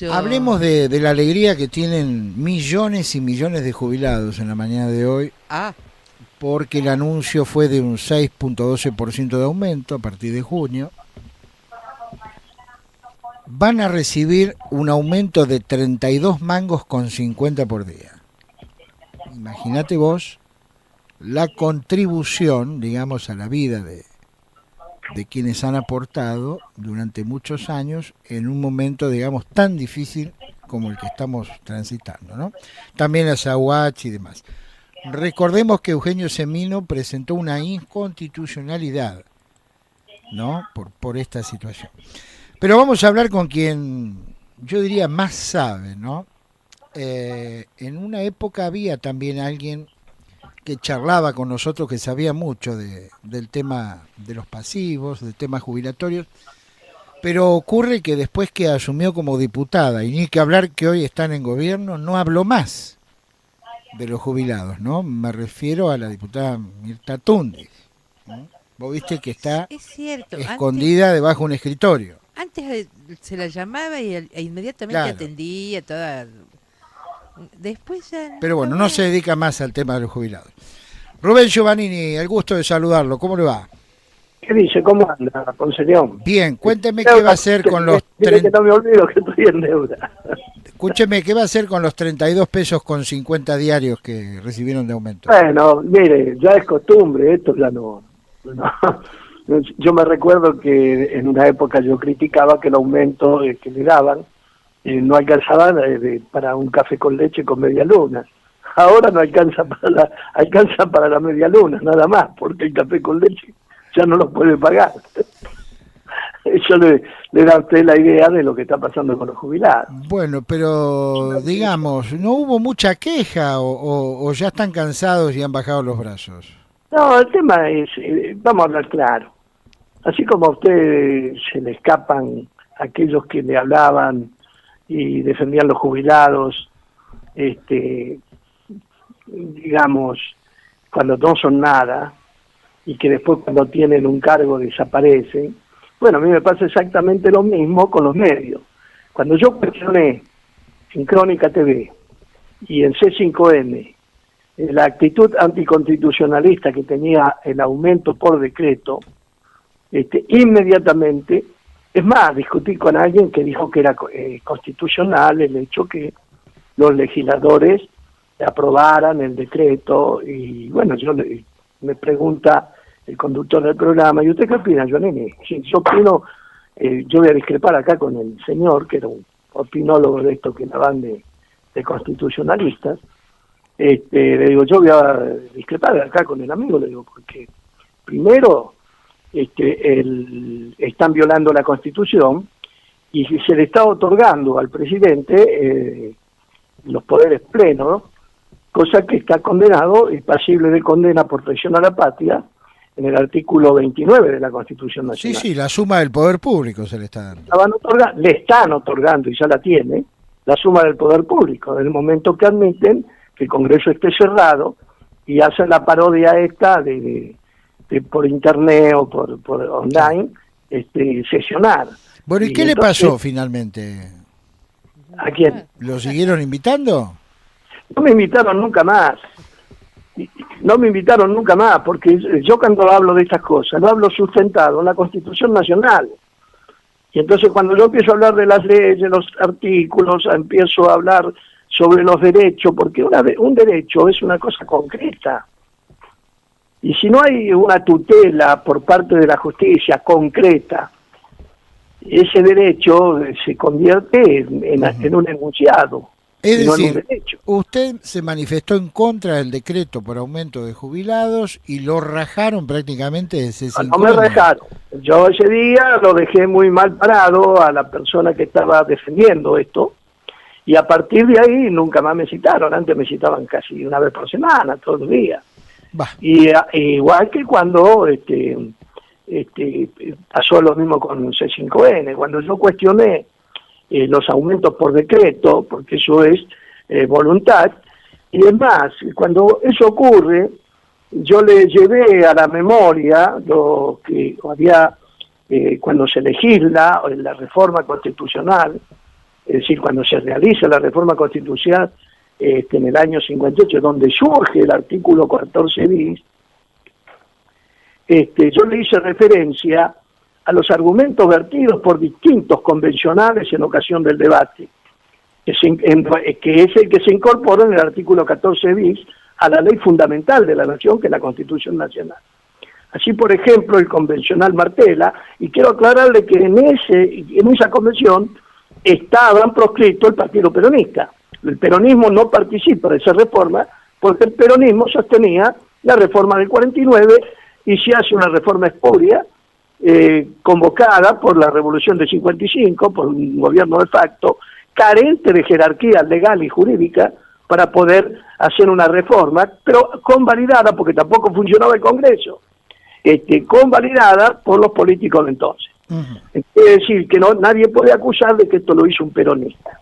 Hablemos de la alegría que tienen millones y millones de jubilados en la mañana de hoy, Ah, porque el anuncio fue de un 6,12% de aumento a partir de junio. Van a recibir un aumento de 32 mangos con 50 por día. Imagínate vos la contribución, digamos, a la vida de quienes han aportado durante muchos años en un momento, digamos, tan difícil como el que estamos transitando, ¿no? También la SAUH y demás. Recordemos que Eugenio Semino presentó una inconstitucionalidad, ¿no? Por esta situación. Pero vamos a hablar con quien yo diría más sabe, ¿no? En una época había también alguien que charlaba con nosotros, que sabía mucho del tema de los pasivos, del tema jubilatorios, pero ocurre que después que asumió como diputada, y ni que hablar que hoy están en gobierno, no habló más de los jubilados, ¿no? Me refiero a la diputada Mirta Tundis, ¿no? Vos viste que está es cierto. escondida debajo de un escritorio. Antes se la llamaba e inmediatamente Claro. atendía toda. Después ya Pero no bueno, no se veo. dedica más al tema de los jubilados. Rubén Giovannini, el gusto de saludarlo. ¿Cómo le va? ¿Qué dice? ¿Cómo anda, Ponceñón? Bien, cuénteme qué va a hacer con los Dile que no me olvido que estoy en deuda. escúcheme, ¿qué va a hacer con los 32 pesos con 50 diarios que recibieron de aumento? Bueno, mire, ya es costumbre, esto ya no. Yo me recuerdo que en una época yo criticaba que el aumento que le daban no alcanzaba para un café con leche con media luna. Ahora no alcanza para la media luna, nada más, porque el café con leche ya no lo puede pagar. Eso le da a usted la idea de lo que está pasando con los jubilados. Bueno, pero digamos, ¿no hubo mucha queja o ya están cansados y han bajado los brazos? No, el tema es, vamos a hablar claro. Así como a usted se le escapan aquellos que le hablaban y defendían los jubilados, digamos, cuando no son nada, y que después cuando tienen un cargo desaparecen. Bueno, a mí me pasa exactamente lo mismo con los medios. Cuando yo cuestioné en Crónica TV y en C5N la actitud anticonstitucionalista que tenía el aumento por decreto, inmediatamente, es más, discutí con alguien que dijo que era constitucional el hecho que los legisladores aprobaran el decreto, y bueno, me pregunta el conductor del programa, ¿y usted qué opina, Giovannini? Sí, yo opino, yo voy a discrepar acá con el señor, que era un opinólogo de esto que la van de constitucionalistas. Le digo, yo voy a discrepar acá con el amigo, le digo, porque primero están violando la Constitución y se le está otorgando al presidente los poderes plenos, cosa que está condenado y pasible de condena por traición a la patria en el artículo 29 de la Constitución Sí, Nacional. sí, la suma del poder público se le está dando. Le están otorgando, y ya la tiene, la suma del poder público, en el momento que admiten que el Congreso esté cerrado y hacen la parodia esta de por internet o por online, sesionar. Bueno, ¿y qué le entonces, pasó finalmente? ¿a quién? ¿Lo siguieron invitando? No me invitaron nunca más. No me invitaron nunca más, porque yo cuando hablo de estas cosas, lo hablo sustentado en la Constitución Nacional. Y entonces cuando yo empiezo a hablar de las leyes, los artículos, empiezo a hablar sobre los derechos, porque un derecho es una cosa concreta. Y si no hay una tutela por parte de la justicia concreta, ese derecho se convierte en un enunciado. Es No en un decir, derecho. usted se manifestó en contra del decreto por aumento de jubilados y lo rajaron prácticamente de C5N. No me dejaron. Yo ese día lo dejé muy mal parado a la persona que estaba defendiendo esto, y a partir de ahí nunca más me citaron. Antes me citaban casi una vez por semana, todos los días. Bah. Y igual que cuando pasó lo mismo con C5N, cuando yo cuestioné los aumentos por decreto, porque eso es voluntad, y además, cuando eso ocurre, yo le llevé a la memoria lo que había cuando se legisla la reforma constitucional es decir, cuando se realiza la reforma constitucional en el año 58, donde surge el artículo 14 bis, yo le hice referencia a los argumentos vertidos por distintos convencionales en ocasión del debate, que es el que se incorpora en el artículo 14 bis a la ley fundamental de la nación, que es la Constitución Nacional. Así, por ejemplo, el convencional Martela, y quiero aclararle que en esa convención estaban proscritos el Partido Peronista. El peronismo no participa de esa reforma porque el peronismo sostenía la reforma del 49 y se hace una reforma espuria convocada por la Revolución del 55, por un gobierno de facto, carente de jerarquía legal y jurídica para poder hacer una reforma, pero convalidada, porque tampoco funcionaba el Congreso, convalidada por los políticos de entonces. Es decir, que nadie puede acusar de que esto lo hizo un peronista.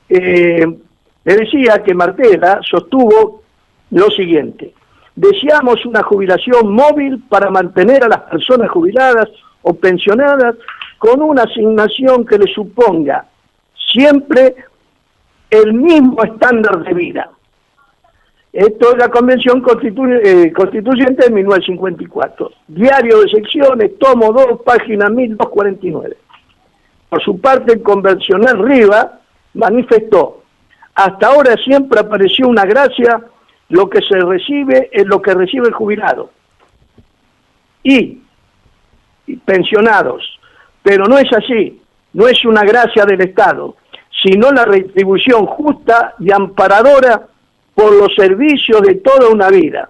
Le decía que Martela sostuvo lo siguiente: deseamos una jubilación móvil para mantener a las personas jubiladas o pensionadas con una asignación que le suponga siempre el mismo estándar de vida. Esto es la Convención Constituyente de 1954. Diario de Secciones, tomo 2, página 1249. Por su parte, el convencional Riva manifestó: hasta ahora siempre apareció una gracia, lo que se recibe es lo que recibe el jubilado y pensionados, pero no es así, no es una gracia del Estado, sino la retribución justa y amparadora por los servicios de toda una vida.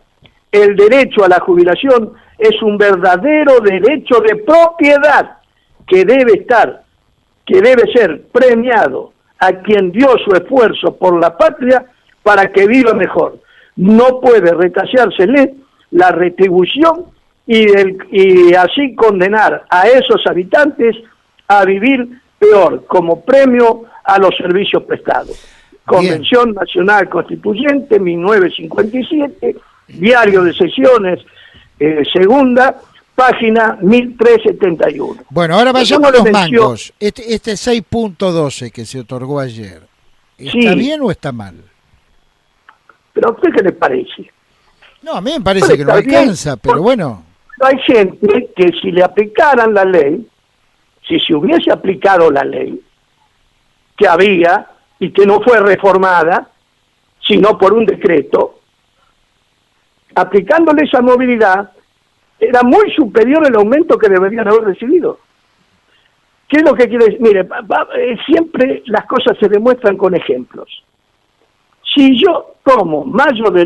El derecho a la jubilación es un verdadero derecho de propiedad que debe ser premiado a quien dio su esfuerzo por la patria para que viva mejor. No puede retrasársele la retribución y así condenar a esos habitantes a vivir peor, como premio a los servicios prestados. Convención Nacional Constituyente, 1957, Diario de Sesiones, segunda, página 1371. Bueno, ahora vayamos a los mangos. Este 6.12 que se otorgó ayer, ¿está bien o está mal? ¿Pero a usted qué le parece? No, a mí me parece que no alcanza, pero bueno. Hay gente que si le aplicaran la ley, si se hubiese aplicado la ley que había y que no fue reformada, sino por un decreto, aplicándole esa movilidad, era muy superior el aumento que deberían haber recibido. ¿Qué es lo que quiere decir? Mire, siempre las cosas se demuestran con ejemplos. Si yo tomo mayo de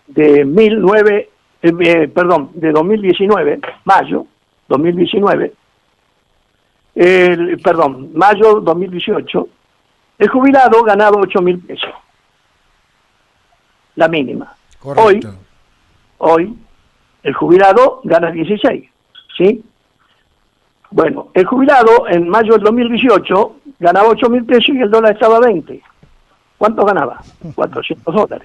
2019, mayo 2019, mayo 2018, el jubilado ganaba 8.000 pesos, la mínima. Correcto. Hoy el jubilado gana 16, ¿sí? Bueno, el jubilado en mayo del 2018 ganaba 8.000 pesos y el dólar estaba a 20. ¿Cuánto ganaba? $400.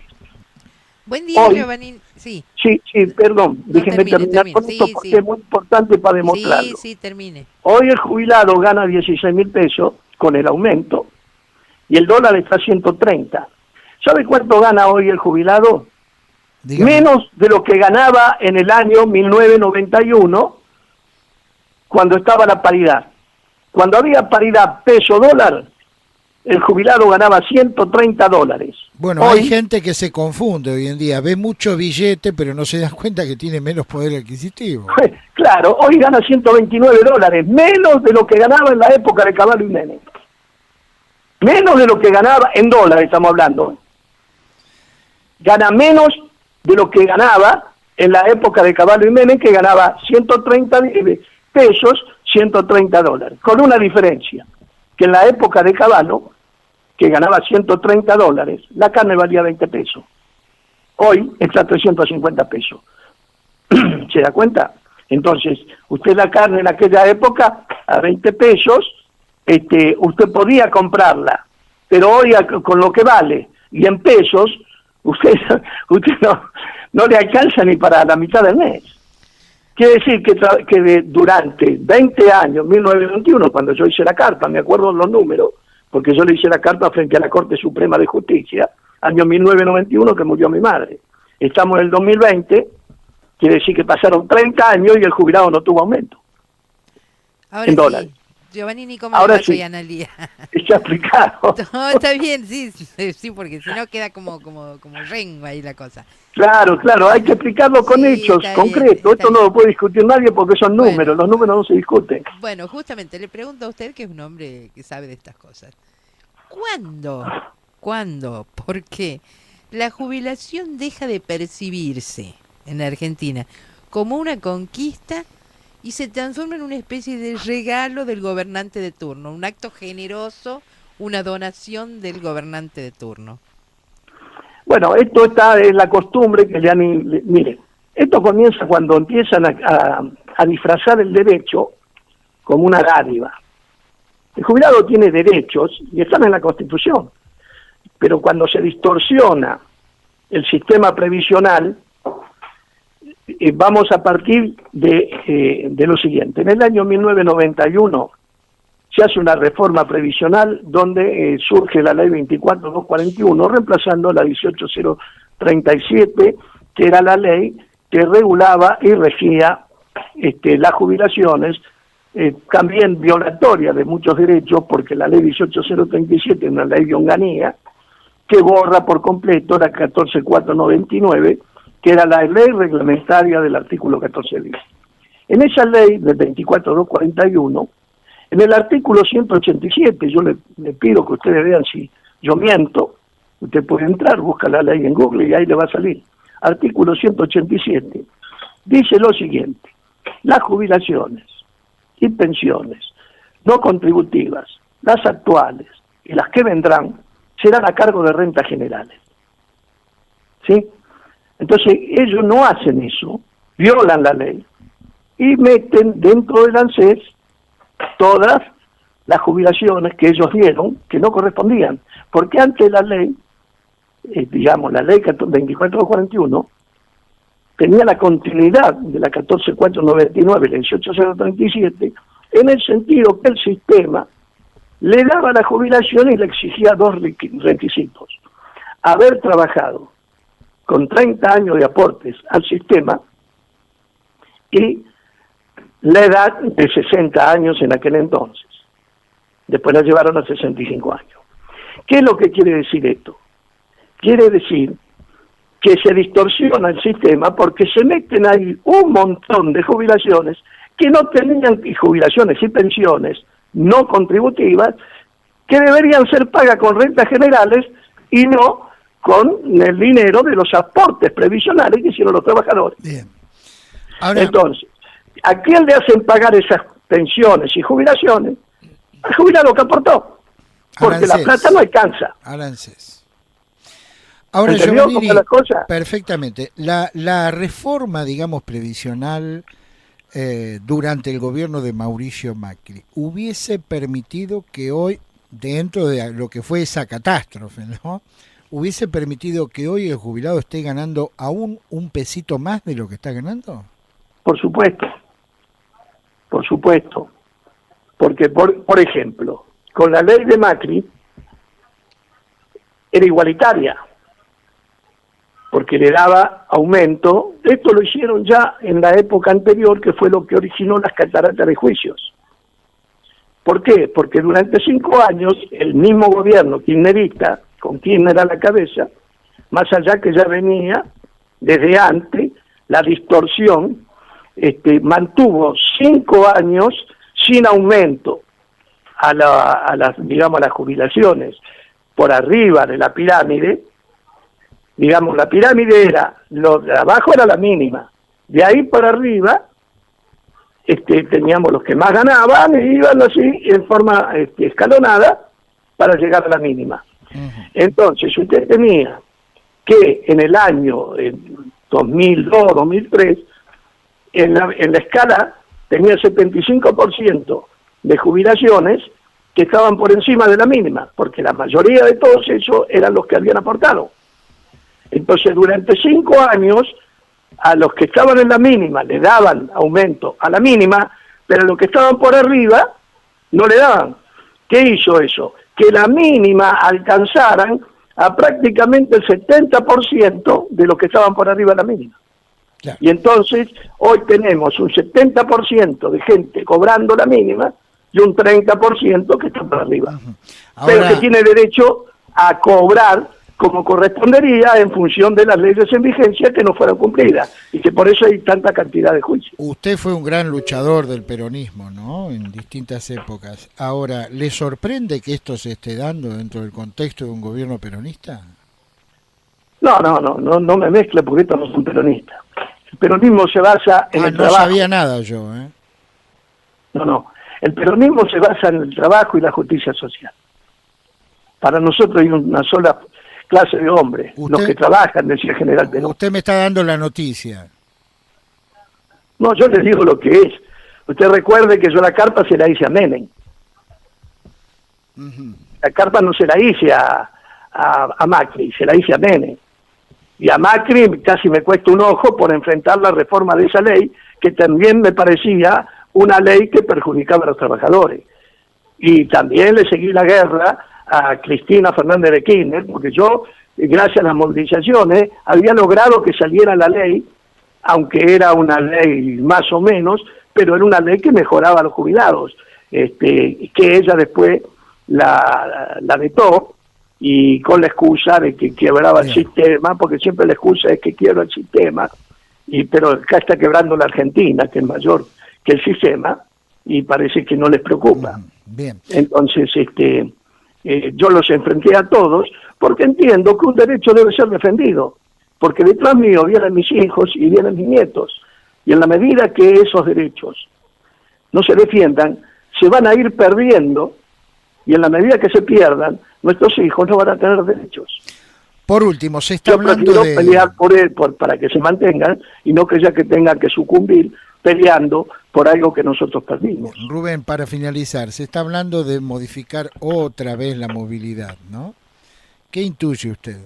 Buen día, Giovanni. Sí. Sí, perdón. Déjenme terminar con esto porque es muy importante para demostrarlo. Sí, termine. Hoy el jubilado gana 16.000 pesos con el aumento y el dólar está a 130. ¿Sabe cuánto gana hoy el jubilado? Dígame. Menos de lo que ganaba en el año 1991, cuando estaba la paridad. Cuando había paridad peso-dólar, el jubilado ganaba $130. Bueno, hoy, hay gente que se confunde hoy en día, ve mucho billete, pero no se dan cuenta que tiene menos poder adquisitivo. Claro, hoy gana $129, menos de lo que ganaba en la época de Caballo y Menem. Menos de lo que ganaba, en dólares estamos hablando. Gana menos de lo que ganaba en la época de Caballo y Menem, que ganaba 130 pesos, $130, con una diferencia, que en la época de Caballo, que ganaba $130, la carne valía 20 pesos. Hoy está a 350 pesos. ¿Se da cuenta? Entonces, usted la carne en aquella época, a 20 pesos, usted podía comprarla, pero hoy con lo que vale, y en pesos, usted no le alcanza ni para la mitad del mes. Quiere decir que durante 20 años, 1921, cuando yo hice la carta, me acuerdo los números, porque yo le hice la carta frente a la Corte Suprema de Justicia, año 1991 que murió mi madre. Estamos en el 2020, quiere decir que pasaron 30 años y el jubilado no tuvo aumento. Ahora en sí. dólares. Giovannini, ¿cómo Ahora le va? sí. Soy Analía. Está explicado. No, está bien, sí, porque si no queda como rengo ahí la cosa. Claro, hay que explicarlo con Sí, hechos está concretos. bien, Esto no lo puede discutir nadie porque son Bueno. números, los números no se discuten. Bueno, justamente le pregunto a usted, que es un hombre que sabe de estas cosas. ¿Cuándo? ¿Por qué la jubilación deja de percibirse en la Argentina como una conquista y se transforma en una especie de regalo del gobernante de turno, un acto generoso, una donación del gobernante de turno? Bueno, esto es la costumbre que mire, esto comienza cuando empiezan a disfrazar el derecho como una dádiva. El jubilado tiene derechos y están en la Constitución, pero cuando se distorsiona el sistema previsional, vamos a partir de lo siguiente. En el año 1991 se hace una reforma previsional donde surge la ley 24.241, reemplazando la 18.037, que era la ley que regulaba y regía las jubilaciones, también violatoria de muchos derechos, porque la ley 18.037 es una ley de onganía, que borra por completo la 14.499, que era la ley reglamentaria del artículo 14.10. En esa ley del 24.241, en el artículo 187, yo le pido que ustedes vean si yo miento, usted puede entrar, busca la ley en Google y ahí le va a salir. Artículo 187, dice lo siguiente: las jubilaciones y pensiones no contributivas, las actuales y las que vendrán, serán a cargo de rentas generales. ¿Sí? Entonces, ellos no hacen eso, violan la ley y meten dentro del ANSES todas las jubilaciones que ellos dieron que no correspondían, porque antes la ley, la ley 2441, tenía la continuidad de la 14.499 y la 18.037, en el sentido que el sistema le daba la jubilación y le exigía dos requisitos: haber trabajado con 30 años de aportes al sistema y la edad de 60 años en aquel entonces. Después la llevaron a 65 años. ¿Qué es lo que quiere decir esto? Quiere decir que se distorsiona el sistema porque se meten ahí un montón de jubilaciones que no tenían, y jubilaciones y pensiones no contributivas, que deberían ser pagas con rentas generales y no con el dinero de los aportes previsionales que hicieron los trabajadores. Bien. Ahora, entonces, ¿a quién le hacen pagar esas pensiones y jubilaciones? Al jubilado que aportó, porque la plata no alcanza. Arancés. Ahora, ¿Entendió Giovannini, cómo es la cosa? perfectamente. La reforma, digamos, previsional durante el gobierno de Mauricio Macri hubiese permitido que hoy, dentro de lo que fue esa catástrofe, ¿no?, hubiese permitido que hoy el jubilado esté ganando aún un pesito más de lo que está ganando. Por supuesto. Porque, por ejemplo, con la ley de Macri era igualitaria, porque le daba aumento. Esto lo hicieron ya en la época anterior, que fue lo que originó las cataratas de juicios. ¿Por qué? Porque durante 5 años el mismo gobierno kirchnerista, con Kirchner a la cabeza, más allá que ya venía desde antes la distorsión, mantuvo 5 años sin aumento a las jubilaciones por arriba de la pirámide. Digamos, la pirámide era, lo de abajo era la mínima, de ahí para arriba teníamos los que más ganaban y iban así en forma escalonada para llegar a la mínima. Entonces, usted tenía que en el año 2002, 2003, en la escala tenía 75% de jubilaciones que estaban por encima de la mínima, porque la mayoría de todos esos eran los que habían aportado. Entonces, durante 5 años a los que estaban en la mínima le daban aumento a la mínima, pero a los que estaban por arriba no le daban. ¿Qué hizo eso? Que la mínima alcanzaran a prácticamente el 70% de los que estaban por arriba de la mínima. Claro. Y entonces hoy tenemos un 70% de gente cobrando la mínima y un 30% que está por arriba. Ahora, Pero que tiene derecho a cobrar como correspondería en función de las leyes en vigencia que no fueron cumplidas y que por eso hay tanta cantidad de juicios. usted fue un gran luchador del peronismo, ¿no? En distintas épocas. Ahora, ¿le sorprende que esto se esté dando dentro del contexto de un gobierno peronista? No me mezcle porque estos no son peronistas. El peronismo se basa en el no trabajo. sabía nada yo, ¿eh? No. El peronismo se basa en el trabajo y la justicia social. Para nosotros hay una sola clase de hombres, los que trabajan, decía el general Perón. Usted me está dando la noticia. No, yo les digo lo que es. Usted recuerde que yo la carpa se la hice a Menem. La carpa no se la hice a Macri, se la hice a Menem. Y a Macri casi me cuesta un ojo por enfrentar la reforma de esa ley, que también me parecía una ley que perjudicaba a los trabajadores. Y también le seguí la guerra a Cristina Fernández de Kirchner, porque yo, gracias a las movilizaciones, había logrado que saliera la ley, aunque era una ley más o menos, pero era una ley que mejoraba a los jubilados, que ella después la vetó, y con la excusa de que quebraba el sistema, porque siempre la excusa es que quiebra el sistema, pero acá está quebrando la Argentina, que es mayor que el sistema, y parece que no les preocupa. Bien. Entonces, yo los enfrenté a todos, porque entiendo que un derecho debe ser defendido, porque detrás mío vienen mis hijos y vienen mis nietos, y en la medida que esos derechos no se defiendan, se van a ir perdiendo, y en la medida que se pierdan, nuestros hijos no van a tener derechos. Por último, se está Yo hablando prefiero de... pelear por él para que se mantengan, y no que ya que tengan que sucumbir peleando por algo que nosotros perdimos. Rubén, para finalizar, se está hablando de modificar otra vez la movilidad, ¿no? ¿Qué intuye usted?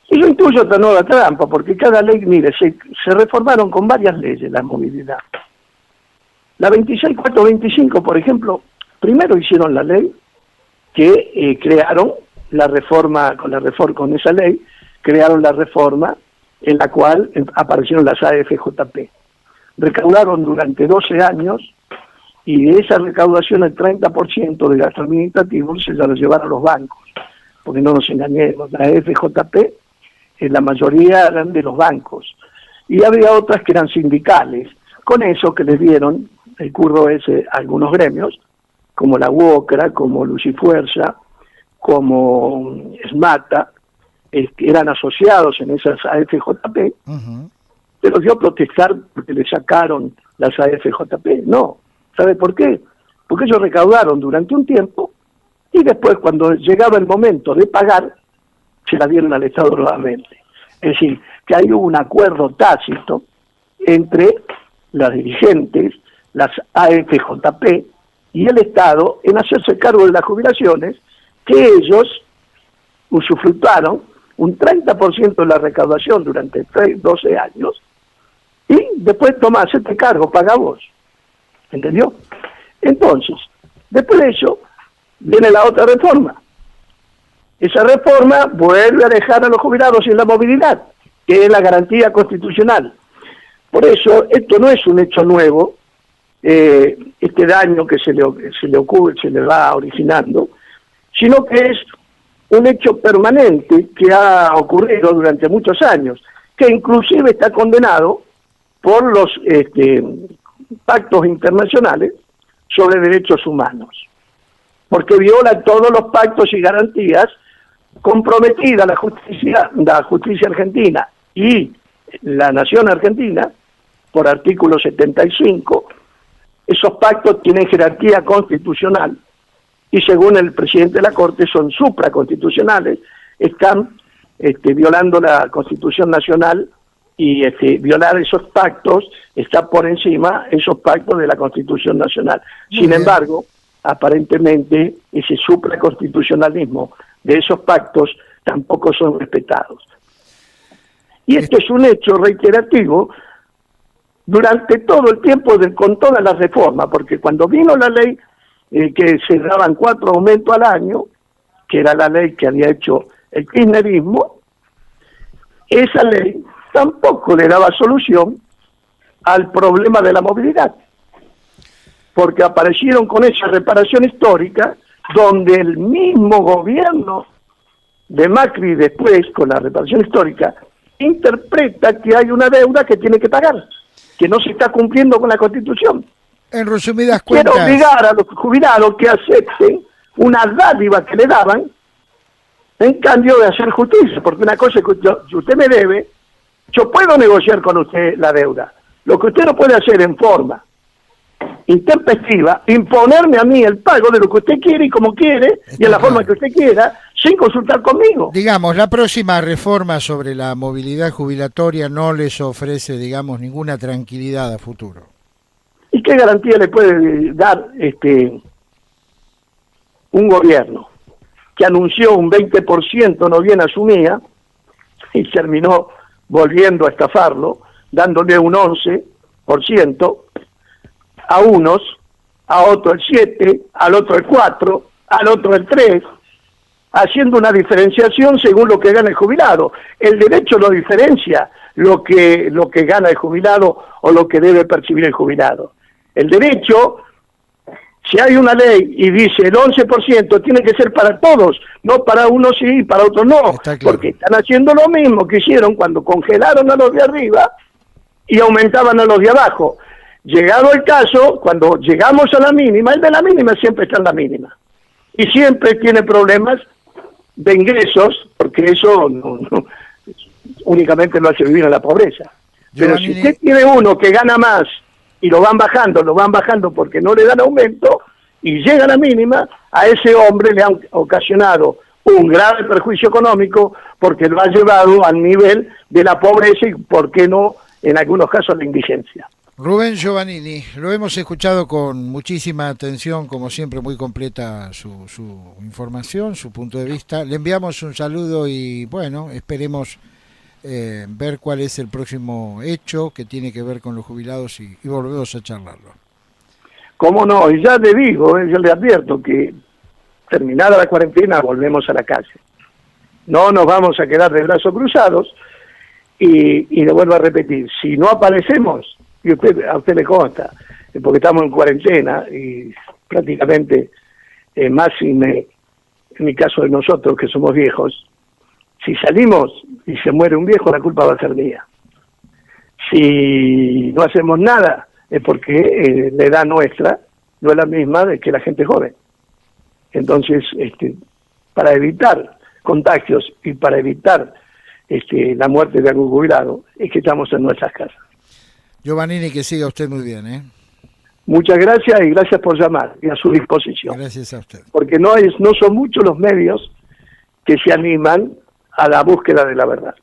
Y yo intuyo otra nueva trampa, porque cada ley, mire, se reformaron con varias leyes la movilidad. La 26425, por ejemplo, primero hicieron la ley que crearon la reforma, con esa ley, crearon la reforma en la cual aparecieron las AFJP. Recaudaron durante 12 años, y de esa recaudación el 30% de gasto administrativo se lo llevaron los bancos, porque no nos engañemos, la AFJP, la mayoría eran de los bancos, y había otras que eran sindicales, con eso que les dieron el curro ese a algunos gremios, como la UOCRA, como Lucifuerza, como SMATA, que eran asociados en esas AFJP, pero dio a protestar porque le sacaron las AFJP. No, ¿sabe por qué? Porque ellos recaudaron durante un tiempo y después, cuando llegaba el momento de pagar, se la dieron al Estado nuevamente. Es decir, que hay un acuerdo tácito entre los dirigentes, las AFJP y el Estado en hacerse cargo de las jubilaciones, que ellos usufructaron un 30% de la recaudación durante 12 años, y después toma, hacete cargo, paga vos. ¿Entendió? Entonces, después de eso, viene la otra reforma. Esa reforma vuelve a dejar a los jubilados sin la movilidad, que es la garantía constitucional. Por eso, esto no es un hecho nuevo, este daño que se le ocurre, se le va originando, sino que es un hecho permanente que ha ocurrido durante muchos años, que inclusive está condenado por los pactos internacionales sobre derechos humanos, porque viola todos los pactos y garantías comprometidas la justicia argentina y la nación argentina por artículo 75. Esos pactos tienen jerarquía constitucional y, según el presidente de la Corte, son supraconstitucionales, están violando la Constitución Nacional, y violar esos pactos está por encima esos pactos de la Constitución Nacional. Sin embargo, aparentemente ese supraconstitucionalismo de esos pactos tampoco son respetados. Y esto es un hecho reiterativo durante todo el tiempo con todas las reformas, porque cuando vino la ley que se daban 4 aumentos al año, que era la ley que había hecho el kirchnerismo, esa ley tampoco le daba solución al problema de la movilidad, porque aparecieron con esa reparación histórica, donde el mismo gobierno de Macri después, con la reparación histórica, interpreta que hay una deuda que tiene que pagar, que no se está cumpliendo con la Constitución. En resumidas Quiero cuentas, obligar a los jubilados que acepten una dádiva que le daban en cambio de hacer justicia, porque una cosa es que si usted me debe, yo puedo negociar con usted la deuda. Lo que usted no puede hacer en forma intempestiva, imponerme a mí el pago de lo que usted quiere y como quiere, y en la forma que usted quiera, sin consultar conmigo. digamos, la próxima reforma sobre la movilidad jubilatoria no les ofrece, digamos, ninguna tranquilidad a futuro. ¿Y qué garantía le puede dar un gobierno que anunció un 20% no bien asumía y terminó volviendo a estafarlo, dándole un 11% a unos, a otro el 7%, al otro el 4%, al otro el 3%, haciendo una diferenciación según lo que gana el jubilado? El derecho no diferencia lo que gana el jubilado o lo que debe percibir el jubilado. El derecho, si hay una ley y dice el 11%, tiene que ser para todos, no para unos sí y para otros no, Está claro. porque están haciendo lo mismo que hicieron cuando congelaron a los de arriba y aumentaban a los de abajo. Llegado el caso, cuando llegamos a la mínima, el de la mínima siempre está en la mínima. Y siempre tiene problemas de ingresos, porque eso únicamente lo hace vivir en la pobreza. Pero si usted tiene uno que gana más y lo van bajando porque no le dan aumento, y llega a la mínima, a ese hombre le han ocasionado un grave perjuicio económico porque lo ha llevado al nivel de la pobreza y, por qué no, en algunos casos, la indigencia. Rubén Giovannini, lo hemos escuchado con muchísima atención, como siempre muy completa su información, su punto de vista. Le enviamos un saludo y bueno, esperemos ver cuál es el próximo hecho que tiene que ver con los jubilados y volvemos a charlarlo. ¿Cómo no? Y ya le digo, yo le advierto que terminada la cuarentena volvemos a la calle. No nos vamos a quedar de brazos cruzados y le vuelvo a repetir, si no aparecemos, y a usted le consta, porque estamos en cuarentena y prácticamente más en mi caso de nosotros que somos viejos, si salimos y se muere un viejo, la culpa va a ser mía. Si no hacemos nada, es porque la edad nuestra no es la misma de que la gente joven. Entonces, para evitar contagios y para evitar la muerte de algún jubilado, es que estamos en nuestras casas. Giovannini, que siga usted muy bien, ¿eh? Muchas gracias y gracias por llamar y a su disposición. Gracias a usted. Porque no son muchos los medios que se animan a la búsqueda de la verdad.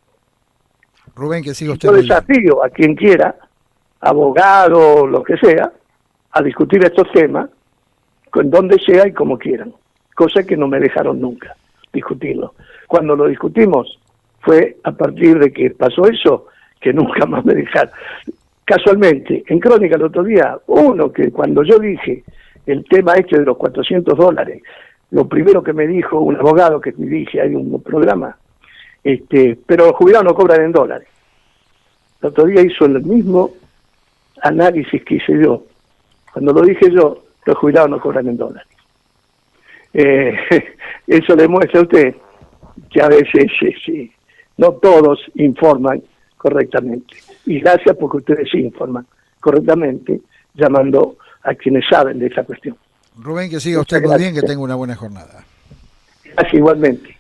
Rubén, que siga usted Yo muy bien. desafío a quien quiera, abogado, lo que sea, a discutir estos temas con donde sea y como quieran, cosa que no me dejaron nunca discutirlo. Cuando lo discutimos fue a partir de que pasó eso, que nunca más me dejaron. Casualmente, en Crónica el otro día, uno que cuando yo dije el tema de los $400, lo primero que me dijo un abogado que dirige, hay un programa, pero los jubilados no cobran en dólares. El otro día hizo el mismo análisis que hice yo. Cuando lo dije yo, los jubilados no cobran en dólares. Eso le muestra a usted que a veces no todos informan correctamente. Y gracias porque ustedes sí informan correctamente, llamando a quienes saben de esta cuestión. Rubén, que siga usted muy bien, que tenga una buena jornada. Gracias igualmente.